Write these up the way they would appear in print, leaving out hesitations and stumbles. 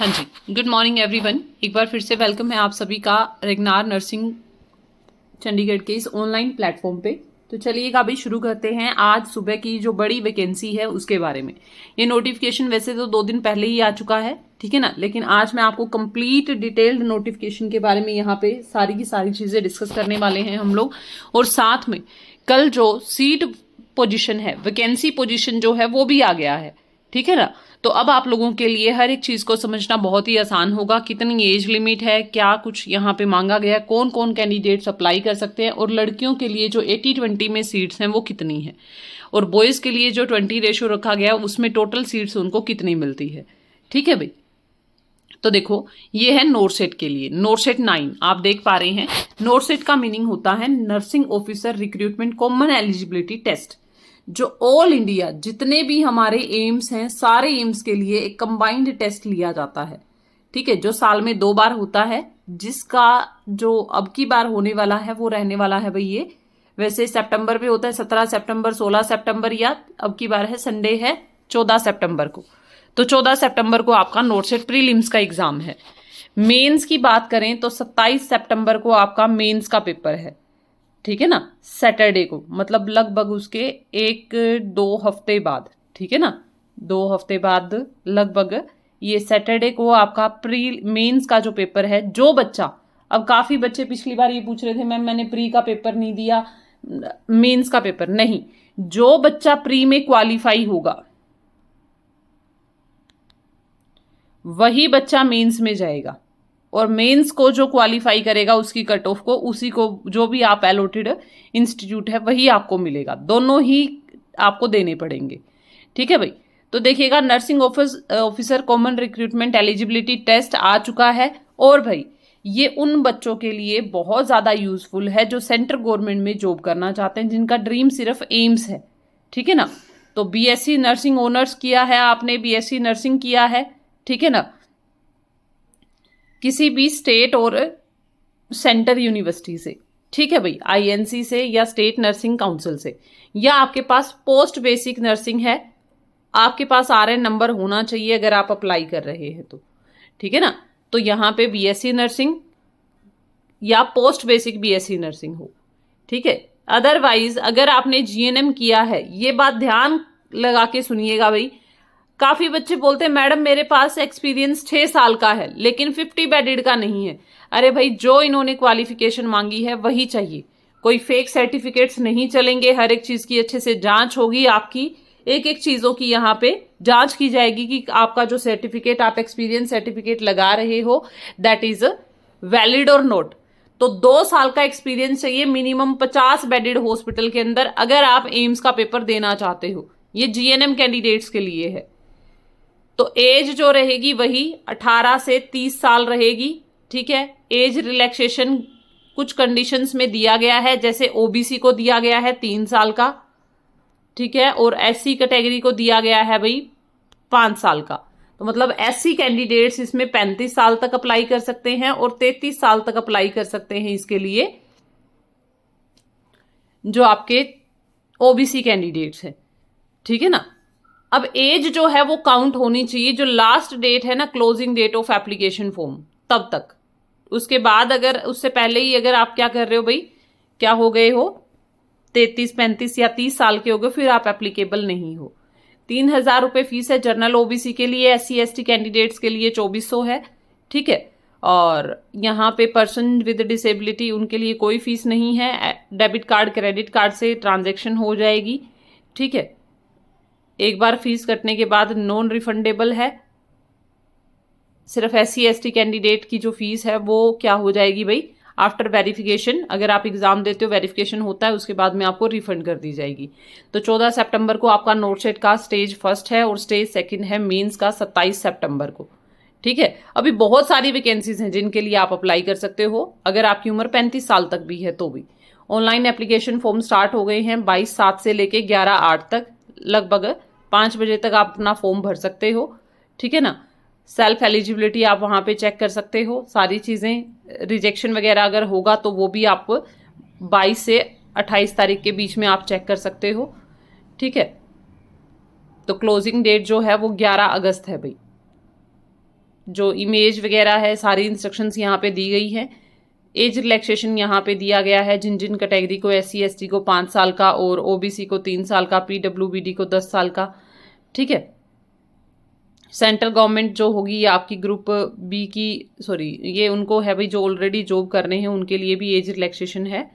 हाँ जी, good morning everyone. एक बार फिर से वेलकम है आप सभी का रेगनार नर्सिंग चंडीगढ़ के इस ऑनलाइन प्लेटफॉर्म पे। तो चलिएगा अभी शुरू करते हैं आज सुबह की जो बड़ी वैकेंसी है उसके बारे में। ये नोटिफिकेशन वैसे तो 2 दिन पहले ही आ चुका है, ठीक है ना, लेकिन आज मैं आपको कंप्लीट डिटेल्ड नोटिफिकेशन के बारे में यहाँ पे सारी की सारी चीजें डिस्कस करने वाले हैं हम लोग। और साथ में कल जो सीट पोजिशन है, वैकेंसी पोजिशन जो है वो भी आ गया है, ठीक है ना। तो अब आप लोगों के लिए हर एक चीज को समझना बहुत ही आसान होगा। कितनी एज लिमिट है, क्या कुछ यहाँ पे मांगा गया है, कौन कौन कैंडिडेट्स अप्लाई कर सकते हैं, और लड़कियों के लिए जो 80-20 में सीट्स हैं वो कितनी है, और बॉयज के लिए जो 20 रेशो रखा गया उसमें टोटल सीट्स उनको कितनी मिलती है, ठीक है भाई। तो देखो, ये है नोरसेट के लिए, नोरसेट 9 आप देख पा रहे हैं। नोरसेट का मीनिंग होता है nursing officer recruitment common eligibility test, जो ऑल इंडिया जितने भी हमारे एम्स हैं सारे एम्स के लिए एक कंबाइंड टेस्ट लिया जाता है, ठीक है, जो साल में 2 बार होता है, जिसका जो अब की बार होने वाला है वो रहने वाला है भाई ये वैसे सितंबर पे होता है, 17 सितंबर 16 सितंबर, या अब की बार है संडे है 14 सितंबर को। तो 14 सितंबर को आपका नोरसेट प्रीलिम्स का एग्जाम है। मेंस की बात करें तो 27 सितंबर को आपका मेंस का पेपर है, ठीक है ना, सैटरडे को, मतलब लगभग उसके 1-2 हफ्ते बाद, ठीक है ना, 2 हफ्ते बाद लगभग ये सैटरडे को आपका प्री मेंस का जो पेपर है। जो बच्चा, अब काफी बच्चे पिछली बार ये पूछ रहे थे मैम मैंने प्री का पेपर नहीं दिया, मेंस का पेपर नहीं, जो बच्चा प्री में क्वालिफाई होगा वही बच्चा मेंस में जाएगा, और मेंस को जो क्वालिफाई करेगा उसकी कट ऑफ को, उसी को जो भी आप एलोटेड इंस्टीट्यूट है वही आपको मिलेगा, दोनों ही आपको देने पड़ेंगे, ठीक है भाई। तो देखिएगा, nursing officer common recruitment eligibility test आ चुका है, और भाई ये उन बच्चों के लिए बहुत ज्यादा यूजफुल है जो सेंट्रल गवर्नमेंट में जॉब करना चाहते हैं, जिनका ड्रीम सिर्फ एम्स है, ठीक है ना। तो बीएससी नर्सिंग ऑनर्स किया है आपने, बीएससी नर्सिंग किया है, ठीक है ना, किसी भी स्टेट और सेंटर यूनिवर्सिटी से, ठीक है भाई, आईएनसी से या स्टेट नर्सिंग काउंसिल से, या आपके पास पोस्ट बेसिक नर्सिंग है, आपके पास आरएन नंबर होना चाहिए अगर आप अप्लाई कर रहे हैं तो, ठीक है ना। तो यहाँ पे बीएससी नर्सिंग या पोस्ट बेसिक बीएससी नर्सिंग हो, ठीक है। अदरवाइज अगर आपने जीएनएम किया है, ये बात ध्यान लगा के सुनिएगा भाई, काफी बच्चे बोलते हैं मैडम मेरे पास एक्सपीरियंस 6 साल का है लेकिन 50 बेडेड का नहीं है। अरे भाई, जो इन्होंने क्वालिफिकेशन मांगी है वही चाहिए, कोई फेक सर्टिफिकेट्स नहीं चलेंगे, हर एक चीज की अच्छे से जांच होगी, आपकी एक एक चीजों की यहाँ पे जांच की जाएगी कि आपका जो सर्टिफिकेट आप एक्सपीरियंस सर्टिफिकेट लगा रहे हो दैट इज वैलिड और नॉट। तो 2 साल का एक्सपीरियंस चाहिए मिनिमम 50 बेडेड हॉस्पिटल के अंदर अगर आप एम्स का पेपर देना चाहते हो। ये जीएनएम कैंडिडेट्स के लिए है। तो एज जो रहेगी वही 18 से 30 साल रहेगी, ठीक है। एज रिलैक्सेशन कुछ कंडीशंस में दिया गया है, जैसे ओबीसी को दिया गया है 3 साल का, ठीक है, और एससी कैटेगरी को दिया गया है भाई 5 साल का। तो मतलब एससी कैंडिडेट्स इसमें 35 साल तक अप्लाई कर सकते हैं और 33 साल तक अप्लाई कर सकते हैं इसके लिए जो आपके ओबीसी कैंडिडेट्स हैं, ठीक है ना। अब एज जो है वो काउंट होनी चाहिए, जो लास्ट डेट है ना closing date of application form तब तक, उसके बाद अगर उससे पहले ही अगर आप क्या कर रहे हो भाई, क्या हो गए हो 33, 35 या 30 साल के हो गए, फिर आप एप्लीकेबल नहीं हो। 3,000 रुपये फीस है जनरल ओबीसी के लिए, एससी एसटी कैंडिडेट्स के लिए 2400 है, ठीक है। और यहाँ पे पर्सन विद डिसेबिलिटी उनके लिए कोई फीस नहीं है, डेबिट कार्ड क्रेडिट कार्ड से ट्रांजेक्शन हो जाएगी, ठीक है। एक बार फीस कटने के बाद नॉन रिफंडेबल है। सिर्फ एससी एसटी कैंडिडेट की जो फीस है वो क्या हो जाएगी भाई, आफ्टर वेरिफिकेशन, अगर आप एग्जाम देते हो वेरिफिकेशन होता है उसके बाद में आपको रिफंड कर दी जाएगी। तो 14 सितंबर को आपका नोटसेट का स्टेज 1 है और स्टेज 2 है मेंस का 27 सितंबर को, ठीक है। अभी बहुत सारी वैकेंसीज हैं जिनके लिए आप अप्लाई कर सकते हो, अगर आपकी उम्र 35 साल तक भी है तो भी। ऑनलाइन एप्लीकेशन फॉर्म स्टार्ट हो गए हैं 22/7 से लेके 11/8 तक, लगभग 5 बजे तक आप अपना फॉर्म भर सकते हो, ठीक है ना। सेल्फ एलिजिबिलिटी आप वहां पे चेक कर सकते हो, सारी चीजें, रिजेक्शन वगैरह अगर होगा तो वो भी आप 22 से 28 तारीख के बीच में आप चेक कर सकते हो, ठीक है। तो क्लोजिंग डेट जो है वो 11 अगस्त है भाई। जो इमेज वगैरह है सारी इंस्ट्रक्शंस यहाँ पे दी गई है। एज रिलैक्सेशन यहाँ पे दिया गया है जिन जिन कैटेगरी को SC ST को 5 साल का और OBC को 3 साल का, PWBD को 10 साल का। ठीक है, सेंट्रल गवर्नमेंट जो होगी ये आपकी ग्रुप बी की, सॉरी ये उनको है भाई जो ऑलरेडी जॉब कर रहे हैं उनके लिए भी एज रिलैक्सेशन है।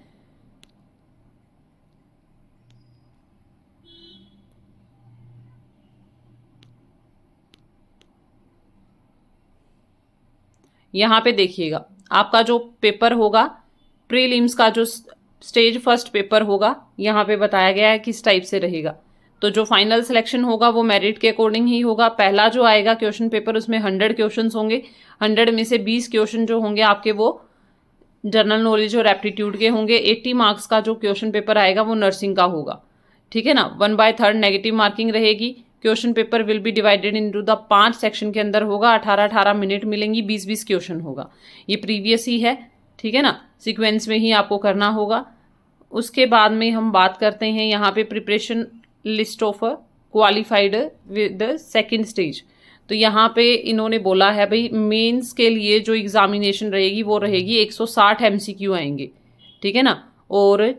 यहाँ पे देखिएगा आपका जो पेपर होगा प्रीलिम्स का, जो स्टेज फर्स्ट पेपर होगा, यहाँ पे बताया गया है किस टाइप से रहेगा। तो जो फाइनल सिलेक्शन होगा वो मेरिट के अकॉर्डिंग ही होगा। पहला जो आएगा क्वेश्चन पेपर उसमें 100 क्वेश्चन होंगे। 100 में से 20 क्वेश्चन जो होंगे आपके वो जनरल नॉलेज और एप्टीट्यूड के होंगे। 80 मार्क्स का जो क्वेश्चन पेपर आएगा वो नर्सिंग का होगा। ठीक है ना, 1/3 नेगेटिव मार्किंग रहेगी। Question paper will be divided into the 5 section के अंदर होगा। 18-18 मिनट मिलेंगी, 20-20 क्वेश्चन होगा। ये प्रीवियस ही है, ठीक है ना, सीक्वेंस में ही आपको करना होगा। उसके बाद में हम बात करते हैं यहाँ पे preparation list of qualified with second stage. तो यहाँ पे इन्होंने बोला है भाई मेंस के लिए जो एग्जामिनेशन रहेगी वो रहेगी 160 MCQ आएंगे। ठीक है ना, और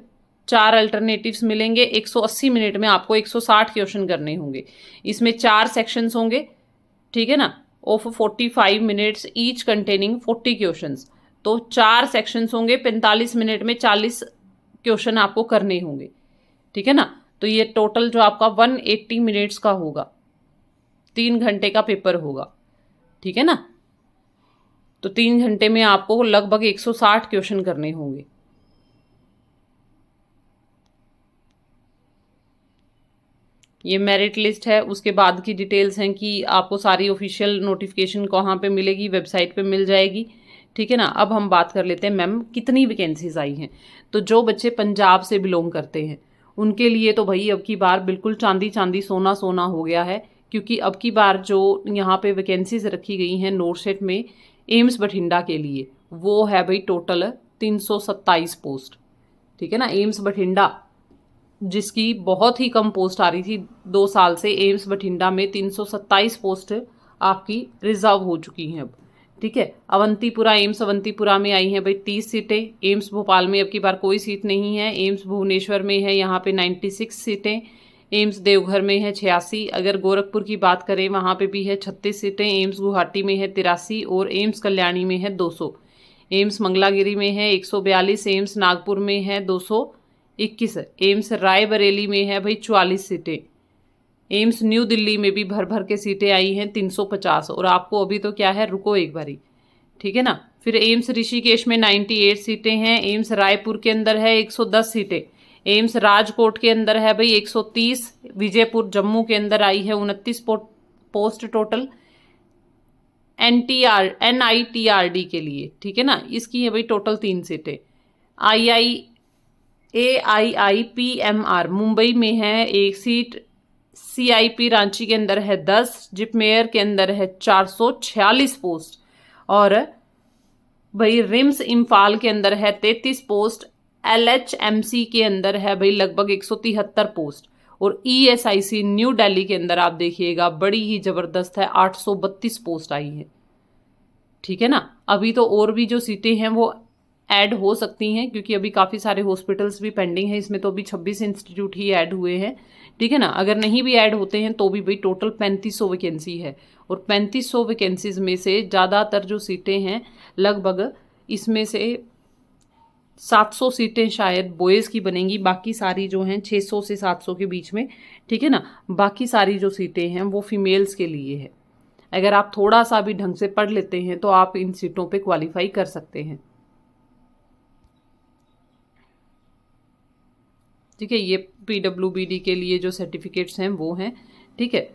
4 अल्टरनेटिव्स मिलेंगे। 180 मिनट में आपको 160 क्वेश्चन करने होंगे। इसमें 4 सेक्शंस होंगे, ठीक है ना, of 45 minutes each containing 40 questions. तो 4 सेक्शंस होंगे, 45 मिनट में 40 क्वेश्चन आपको करने होंगे। ठीक है ना, तो ये टोटल जो आपका 180 मिनट्स का होगा, 3 घंटे का पेपर होगा। ठीक है ना, तो 3 घंटे में आपको लगभग 160 क्वेश्चन करने होंगे। ये मेरिट लिस्ट है। उसके बाद की डिटेल्स हैं कि आपको सारी ऑफिशियल नोटिफिकेशन कहाँ पे मिलेगी, वेबसाइट पे मिल जाएगी। ठीक है ना, अब हम बात कर लेते हैं मैम कितनी वैकेंसीज आई हैं। तो जो बच्चे पंजाब से बिलोंग करते हैं उनके लिए तो भाई अब की बार बिल्कुल चांदी चांदी सोना सोना हो गया है, क्योंकि अब की बार जो यहाँ पे वैकेंसीज रखी गई हैं नोरसेट में एम्स बठिंडा के लिए, वो है भाई टोटल 327 पोस्ट। ठीक है ना, एम्स बठिंडा जिसकी बहुत ही कम पोस्ट आ रही थी 2 साल से, एम्स बठिंडा में 327 पोस्ट आपकी रिजर्व हो चुकी हैं अब। ठीक है, अवंतीपुरा, एम्स अवंतीपुरा में आई हैं भाई 30 सीटें। एम्स भोपाल में अब की बार कोई सीट नहीं है। एम्स भुवनेश्वर में है यहाँ पे 96 सीटें। एम्स देवघर में है 86। अगर गोरखपुर की बात करें वहाँ पे भी है 36 सीटें। एम्स गुवाहाटी में है 83 और एम्स कल्याणी में है 200। एम्स मंगलागिरी में है 142। एम्स नागपुर में है 221। एम्स रायबरेली में है भाई 44 सीटें। एम्स न्यू दिल्ली में भी भर भर के सीटें आई हैं 350। और आपको अभी तो क्या है, रुको एक बारी, ठीक है ना। फिर एम्स ऋषिकेश में 98 सीटें हैं। एम्स रायपुर के अंदर है 110 सीटें। एम्स राजकोट के अंदर है भाई 130। विजयपुर जम्मू के अंदर आई है 29 पोस्ट टोटल NITRD के लिए। ठीक है ना, इसकी है भाई टोटल 3 सीटें। AIIPMR मुंबई में है 1 सीट। CIP रांची के अंदर है 10। जिपमेयर के अंदर है 446 पोस्ट। और भाई रिम्स इम्फाल के अंदर है 33 पोस्ट। LHMC के अंदर है भाई लगभग 173 पोस्ट। और ESIC न्यू दिल्ली के अंदर आप देखिएगा बड़ी ही जबरदस्त है, 832 पोस्ट आई है। ठीक है ना, अभी तो और भी जो सीटें हैं वो ऐड हो सकती हैं, क्योंकि अभी काफ़ी सारे हॉस्पिटल्स भी पेंडिंग हैं। इसमें तो अभी 26 इंस्टीट्यूट ही ऐड हुए हैं। ठीक है ना, अगर नहीं भी ऐड होते हैं तो भी भाई टोटल 3500 वैकेंसी है। और 3500 वैकेंसीज में से ज़्यादातर जो सीटें हैं लगभग इसमें से 700 सीटें शायद बॉयज़ की बनेंगी, बाकी सारी जो हैं 600 से 700 के बीच में। ठीक है ना, बाकी सारी जो सीटें हैं वो फीमेल्स के लिए है। अगर आप थोड़ा सा भी ढंग से पढ़ लेते हैं तो आप इन सीटों पे क्वालिफाई कर सकते हैं। ठीक है, ये PWBD के लिए जो सर्टिफिकेट्स हैं वो हैं। ठीक है,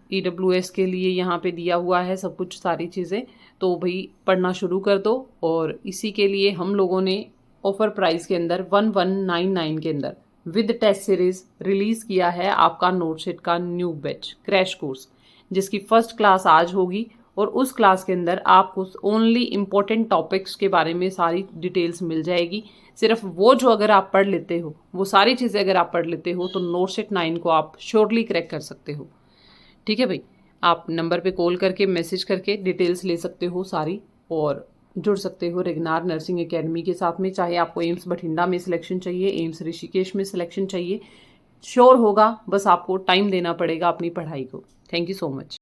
EWS के लिए यहाँ पे दिया हुआ है सब कुछ, सारी चीज़ें। तो भाई पढ़ना शुरू कर दो। और इसी के लिए हम लोगों ने ऑफर प्राइस के अंदर 1199 के अंदर विद टेस्ट सीरीज रिलीज़ किया है आपका नोटसेट का न्यू बैच क्रैश कोर्स, जिसकी फर्स्ट क्लास आज होगी। और उस क्लास के अंदर आपको ओनली इम्पोर्टेंट टॉपिक्स के बारे में सारी डिटेल्स मिल जाएगी। सिर्फ वो जो अगर आप पढ़ लेते हो, वो सारी चीज़ें अगर आप पढ़ लेते हो तो नोटसेट 9 को आप श्योरली क्रैक कर सकते हो। ठीक है भाई, आप नंबर पे कॉल करके मैसेज करके डिटेल्स ले सकते हो सारी, और जुड़ सकते हो रेगनार नर्सिंग एकेडमी के साथ में। चाहे आपको एम्स बठिंडा में सिलेक्शन चाहिए, एम्स ऋषिकेश में सिलेक्शन चाहिए, श्योर होगा, बस आपको टाइम देना पड़ेगा अपनी पढ़ाई को। Thank you so much.